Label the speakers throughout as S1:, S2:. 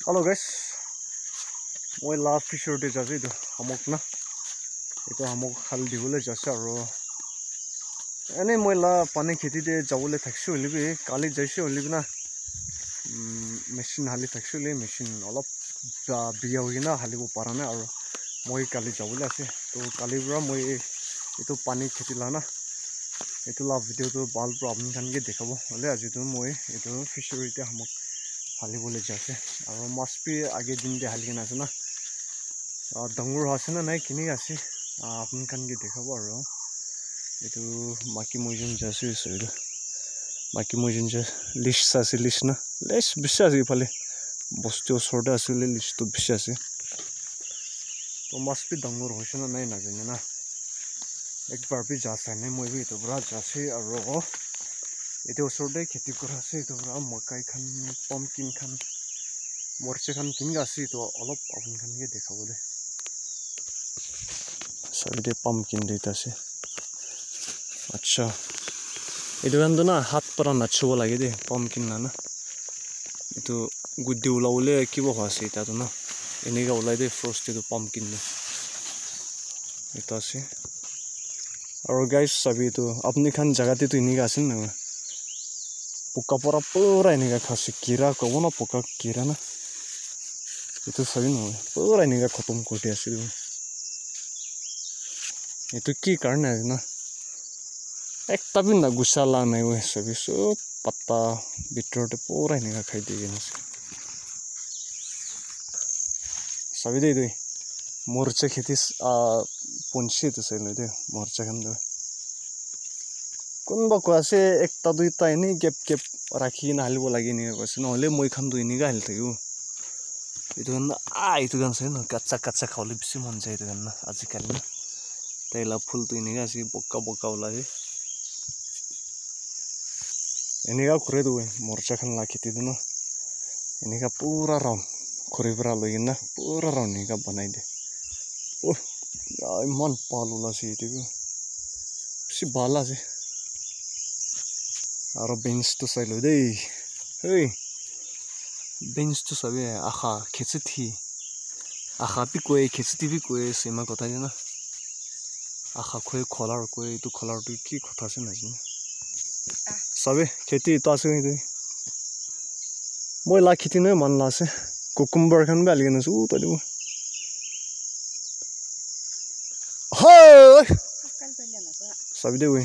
S1: Hello guys, মই লাভ ফিছৰতে যাইছো এইটো আমক না এইটো আমক খাল দিবলৈ যাইছো আৰু এনে মই লা পানী খেতিতে যাবলৈ থাকছো হলিবি কালি যাইছো হলিবি না মেচিন হালি থাকছো হলি মেচিন অলপ বিয়া হৈ না হালিব পৰা নাই আৰু মই কালি যাবলৈ আছে তো কালিৰ পৰা মই এইটো পানী খেতি লা না এইটো লাভ ভিডিঅ'টো ভাল প্ৰব্লেম খানকে দেখাব হলে আজিতো মই এইটো ফিছৰীতে আমক হালিবলৈ যাইছে আৰু মাছপি আগে দিন দে হালি কিনা আছে না ডাঙৰ আছে না নাই কিনি আছে আপুনি খানকে দেখাব আৰু এইটো বাকি মই যোন যাইছো এইটো বাকি মই যোন যে লিষ্ট আছে লিষ্ট না লিষ্ট বেছি আছে ইফালে বস্তু ওচৰতে আছিলে লিষ্টটো বেছি আছে তো মাছপি ডাঙৰ হৈছে না নাই নাজানে না একবাৰ বি যাইছে নাই মই বি এইটো পৰা যাইছে আৰু এইটো ওচৰতে খেতি কৰা আছে এইটো পৰা মকাই খান পাম্পকিন খান মৰচা খান কিনি আছে তো অলপ আপুনি খানকে দেখাব দে সাইডে পাম্পকিন দিতে আছে আচ্ছা এইটো গানটো না হাত পৰা নাচিব লাগে দে পাম্পকিন না না এইটো গুড্ডি ওলাবলে কিবা হোৱা আছে এটাতো না এনেকা ওলাই দে ফ্ৰষ্ট এইটো পাম্পকিন না এইটো আছে আৰু গাইজ চাবি এইটো আপুনি খান জাগাতেতো এনেকা আছিল না পোকা পৰা পুৰা এনেকা খাছে কিৰা ক'ব না পোকা কিৰা না এইটো চাবি নহয় পুৰা এনেকা খতম কৰি আছিল এইটো কি কাৰণে না একটা বি না গুচালা নাই চাবি চব পাতা ভিতৰতে পুৰা এনেকা খাই দিয়ে আছে চাবি দে দেই মৰচা খেতি পঞ্চি এইটো চাই লৈ দে মৰচা খান দে কোনোবা কৈ আছে একটা দুইটা এনেই গেপ গেপ ৰাখি কিনে হালিব লাগে এনেকৈ কৈছে নহ'লে মই খানটো এনেকৈ হালি থাকিব এইটো গান এইটো গান চাই ন কাচ্চা কাচ্চা খাবলৈ বেছি মন যায় এইটো গান না আজিকালি না তাইলা ফুলটো এনেকৈ আছে বকা বকা ওলায় এনেকা কৰে তো মৰচা খান লা খেতিটো ন এনেকা পুৰা ৰাউণ্ড খৰি পৰা লৈ কিনে পুৰা ৰাউণ্ড এনেকা বনাই দে ইমান পাল ওলাইছে এইটো বেছি ভাল আছে আৰু বেঞ্চটো চাই লৈ দেই এই বেঞ্চটো চাবি আশা খেচেঠি আশা বি কৈ খেচেঠি বি কৈ আছে ইমান কথা না আশা কৈ খলাৰ কৈ এইটো খলাৰটো কি কথা আছে নাজানো চাবি খেতি এইটো আছে কিন্তু মই লা খেতি নহয় মান লা আছে কুকুম্বাৰ খান বি আলি কিনে আছো তই দিব চাবি দে ঐ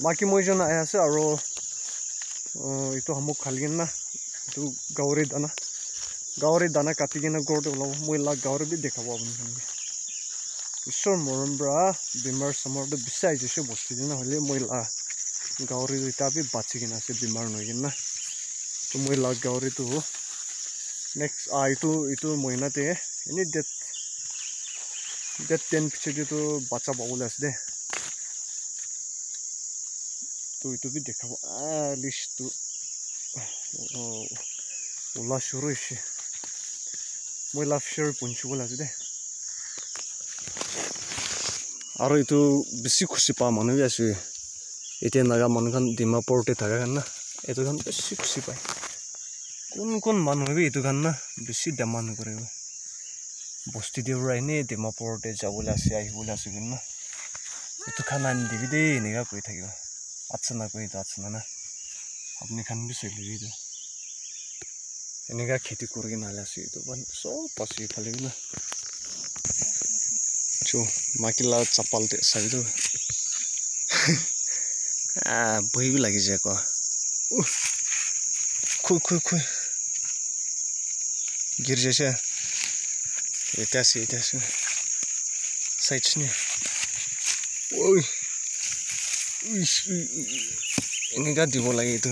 S1: বাকী মই জন আহি আছে আৰু এইটো শামুক খালি কিনে না এইটো গাহৰি দানা কাটি কিনে ঘৰতে ওলাব মই লা গাহৰি বি দেখাব আপুনি ঈশ্বৰ মৰম পৰা বেমাৰ চেমাৰটো বেছি আহি গৈছে বস্তু দিনা হ'লে মই লা গাহৰি দুটা বি বাচি কিনে আছে বেমাৰ নহয় কিনে না তো মই লা গাহৰিটো নেক্সট এইটো মহিনাতে এনেই ডেট 10 পিছতো বাচ্চা পাবলৈ আছে দে তো এইটো বি দেখাব লিষ্টটো ওলা শুৰু হৈছে মই লাভ শ্বেয়াৰ পঞ্চিবলৈ আছে দে আৰু এইটো বেছি খুচি পা মানুহ বি আছে এতিয়া নাগা মানুহখন ডিমাপুৰতে থকা কাৰণে না এইটো গান বেছি খুচি পায় কোন মানুহ বি এইটো গান না বেছি ডিমাণ্ড কৰে বস্তি দিব এনেই ডিমাপুৰতে যাবলৈ আছে আহিবলৈ আছে কিন্তু না এইটো খান আনি দিবি দেই এনেকুৱা কৈ থাকিব আচ্ছা না কৈ এইটো আচ্ছা না আপুনি খান বি চাই লবি এইটো এনেকুৱা খেতি কৰি কিনে হালে আছে এইটো চব আছে ইফালে না মাকিলা চাপালতে চাবিতো বহিব লাগি যায় কোৱা খুই গিৰ যাইছে এটা আছে চাইডছ নে এনেকা দিব লাগে এইটো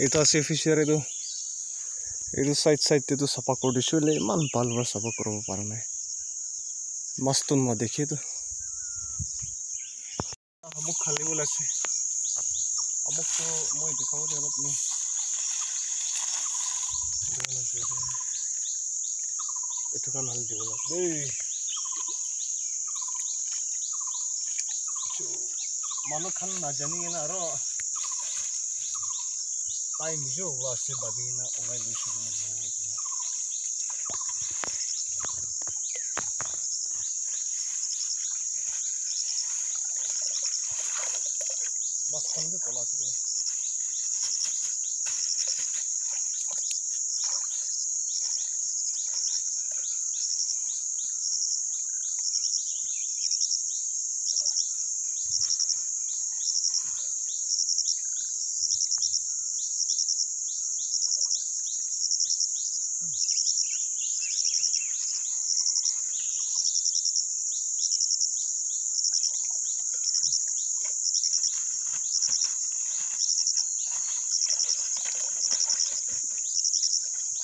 S1: এইটো আছে ফিচাৰ এইটো চাইডটো চাফা কৰি দিছোঁ ইমান ভাল পৰা চাফা কৰিব পৰা নাই মাছটো দেখেতো শামুক খালি ওলাইছে শামুকটো মই দেখাব দে অলপ নি এইটো কাম হালি দিব লাগে দেই মানুহ খান নাজানি কিনে আৰু তাই নিজে ওলা আছে ভাবি না ওলাই লৈছোঁ মাছখন যে কলা আছে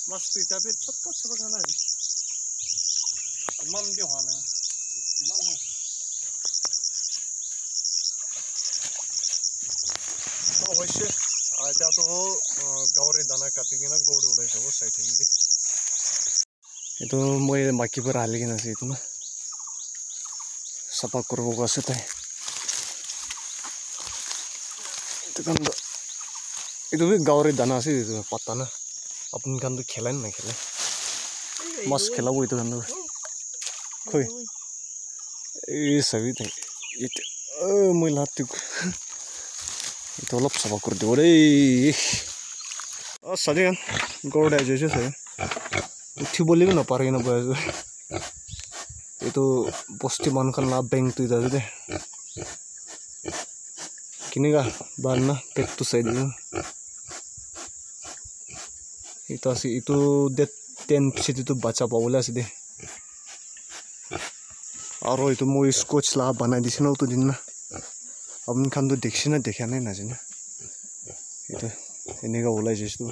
S1: মাছটো এতিয়া ছোট ছোট খানা ইমান দি হোৱা নাই ইমান হৈছে এতিয়াতো গাহৰি দানা কাটি কিনে গৰুটো ওলাই যাব চাই থাকি দেই এইটো মই বাকীবোৰ হালি কিনে আছে এইটো না চাফা কৰিব আছে তাই এইটো গাহৰি দানা আছে এইটো পাতা না আপুনি কামটো খেলাই নে নেখেলে মাছ খেলাব এইটো কামটো খৈ এই চাবি তাই মই লাটটো এইটো অলপ চাফা কৰি দিব দেই চাদি কান গৰু দাই যাইছে চাগে উঠিবলৈও নাপাৰে কিনে বৈ আছো এইটো বস্তি মানুহখন লাভ বেংকটো যাইছে দে কিনিগা বাৰ না পেটটো চাই দিওঁ itu asih itu det 10 situ itu baca paula sih deh aro itu mau scotch lah banai di sini tuh dinna abun kan tuh deksina dekhanai na jina itu ini ga ulai jesu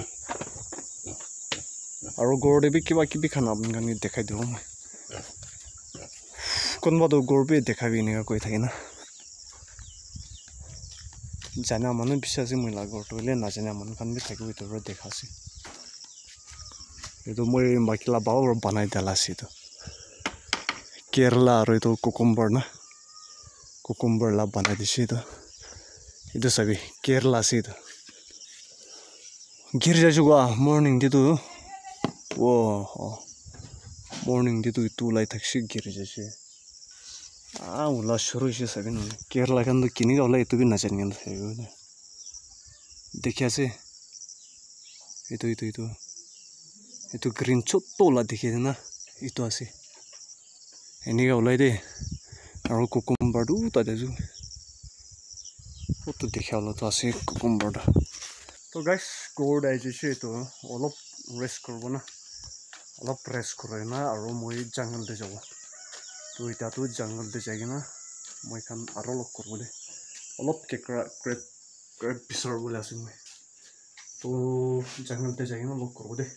S1: aro gorde bi kiba kibi khana abun kan dekhai dibo moi konba to gorbe dekhabi ne ga koi thake na jana manu bisase moi la gorto le na jana man kan bi thake bi to dekhasi itu moi makila bawa banai dalasi itu Kerala aro itu cucumber na cucumber la banai di situ itu sabi Kerala sih itu girja juga morning itu wow morning itu lai taksi girja sih ulah shuru sih sabi nih Kerala kan tuh kini kalau itu bi najan kan tuh dekya sih itu green choto lah dikit na itu asih ini kau ulai deh aro cucumber tuh tadi tuh foto dikit lah tuh asih cucumber dah tuh guys gold aja sih itu olop rest korbo na olop rest koroi na aro moi jungle deh jauh tuh itu tuh jungle deh jadi na moi kan aro lok korbo deh olop kekra crab pisar boleh asih moi tuh jungle deh jadi na lok korbo deh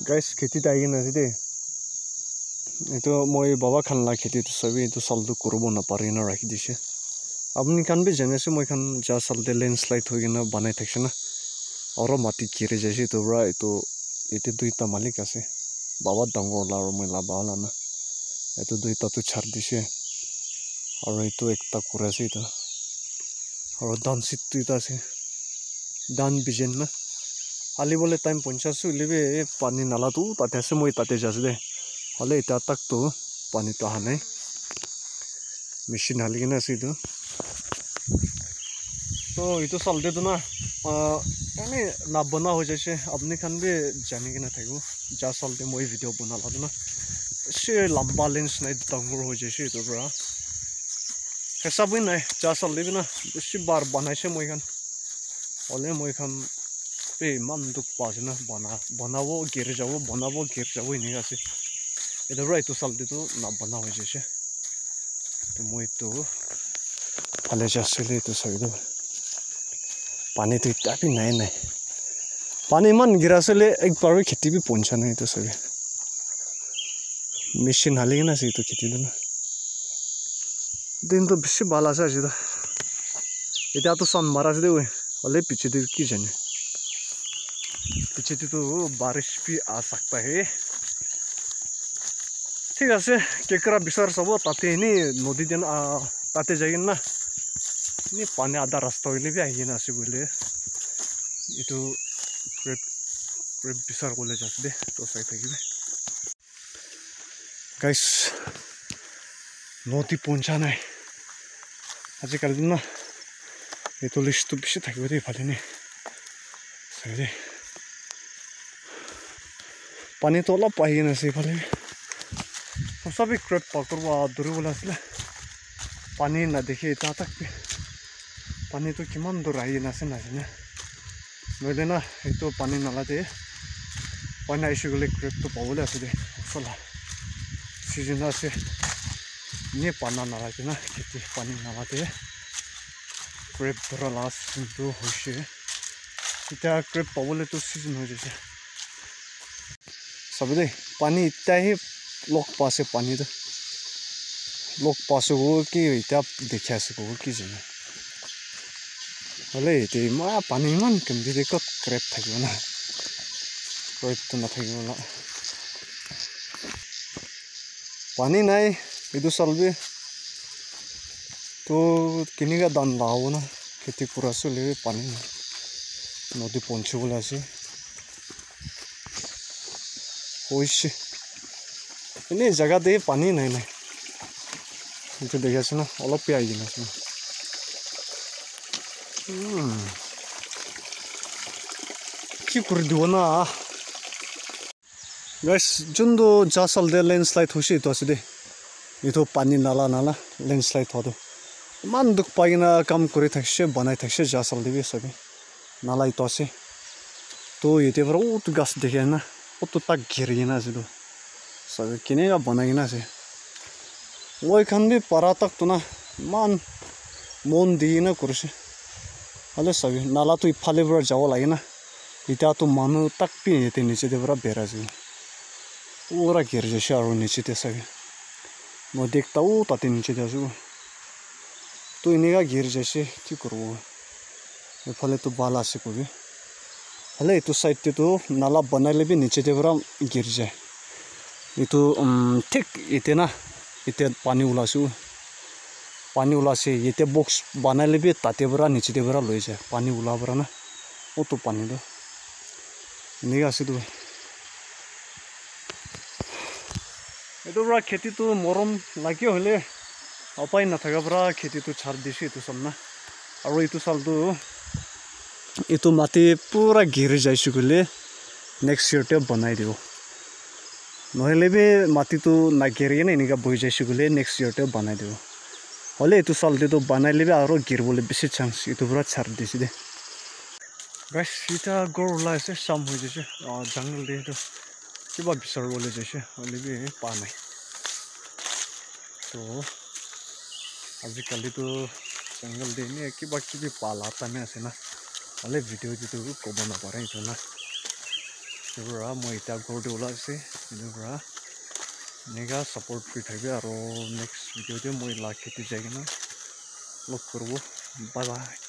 S1: guys খেতি তাই কিনে আছে দেই এইটো মই বাবা খান লা খেতি তো সবই তো সালটো করব না পারি না রাখি দিছে আপনি কান বি জানেছে মই খান যা সালতে ল্যান্ডস্লাইড হই কিনা বানাই থাকছে না আর মাটি কেরে যাইছে তো রা এটো এতে দুইটা মালিক আছে বাবা ডাঙ্গর লা আর মই লা বালা না এতো দুইটা তো ছাড় দিছে আর এটো একটা করে আছে এটা আর দান সিট দুইটা আছে দান বিজেন না আলি বলে টাইম 50 উলিবে পানি নালা তো তাতে আছে মই তাতে যাস দে হলে এটা তাক তো পানি তো আহা নাই মেশিন হালি কিনে আছে তো তো এইটো চলতে তো না এনে লাভ বনা হৈ যাইছে আপনি খান বি জানি কিনে থাকিব যা চলতে মই ভিডিও বনালা তো না সে লম্বা লেন্স নাই ডাঙৰ হৈ যাইছে এইটোৰ পৰা হেঁচাবই নাই যা চলিবি না বেছি বাৰ বনাইছে মই খান হলে মই খান ইমান দুখ পাইছে না বনাব গেৰ যাব এনেকৈ আছে এতিয়া পৰা এইটো চালটিটো নাবনা হৈ যাইছে তো মই এইটো ভালে যাইছিলে এইটো চাবিটো পানীটো এতিয়া নাই পানী ইমান গিৰা আছিলে একবাৰো খেতি বি পঞ্চা নাই এইটো চাবি মেচিন হালি কিনে আছে এইটো খেতিটো না দিনটো বেছি ভাল আছে আজি এতিয়াতো চন মাৰা আছে দেই হ'লে পিছেদি কি জানে पीछे तो बारिश भी आ सकता है ठीक है केकरा विचार सब ताते नदी दिन ताते जाए ना ini pani ada rasta hoile bi ahi na ase koile itu crab bisar kole jase de to sai thakibe guys noti poncha nai ajikali na itu list tu bishi thakibe de phale ni sai pani to la pahi na se phale sabi crab pakurwa duri bola asle pani na dekhe ta tak pani to kiman dur ahi na se na ne noile na itu pani nala de pani issue gole crab to pawole ase de sola season ase ne pana nala de na kiti pani nala de crab dura last to hoise ita crab pawole to season ho jase sabde pani itta hi lok paase pani da lok paase ho ki ita dekha ase ko ki jane hole te ma pani man kem de ko crab thakibo na crab to na thakibo na pani nai idu salbe to kiniga dan lao na kheti pura sole pani nodi ponche bola ase hoise ini jaga de pani nai nai itu dekha ase na olop pi ahi na ase ki kuri dibo na guys jundo jasal de landslide hoise to ase de itu pani nala landslide hodo man duk paina kam kuri thakse banai thakse jasal de sabi nala ito ase to yete bro ut gas dekhe na to tak giri na ase do sabi kine ga banai na ase oi khan bi para tak to na man mon di na kurse ale sabi nala to iphale bra jaw lagi na ita to manu tak pi yete niche de bra bera ase ora giri je sharo niche te sabi mo dekta u tatin niche de ase तो इनेगा गिर जैसे की करो ये फले तो बाला से को भी हले तो साइड ते तो नाला बनाले भी नीचे ते बरा गिर जाए ये तो ठीक इते ना इते पानी उला से ये ते बॉक्स बनाले भी ताते बरा नीचे ते बरा लई जाए पानी उला बरा ना ओ तो पानी दो इनेगा से तो ये तो बरा खेती तो मरम लागियो हले अपाय ना थाका बरा खेती तो छाड़ दिसे तो सब ना और इतो साल तो इतो माटी पूरा गिर जाइसु गले नेक्स्ट ईयर ते बनाइ दियो नहले बे माटी तो ना गिरे ने इनिका बहि जाइसु गले नेक्स्ट ईयर ते बनाइ दियो हले इतो साल ते तो बनाइले बे आरो गिर बोले बेसी चान्स इतो बरा छाड़ दिसे दे गाइस इटा गोरला से साम हो जैसे जंगल दे तो किबा बिसर बोले जैसे हले बे पा नै तो आजिकली तो जंगल देने कि बाकी भी पालाता में ऐसे ना वाले वीडियो जो को बना पा रहे हैं तो ना जरूर मोइता गोटे वाला से जरूर नेगा सपोर्ट भी थे और नेक्स्ट वीडियो जो मोइ लाख खेती जाएगा ना लोग करो बाय बाय।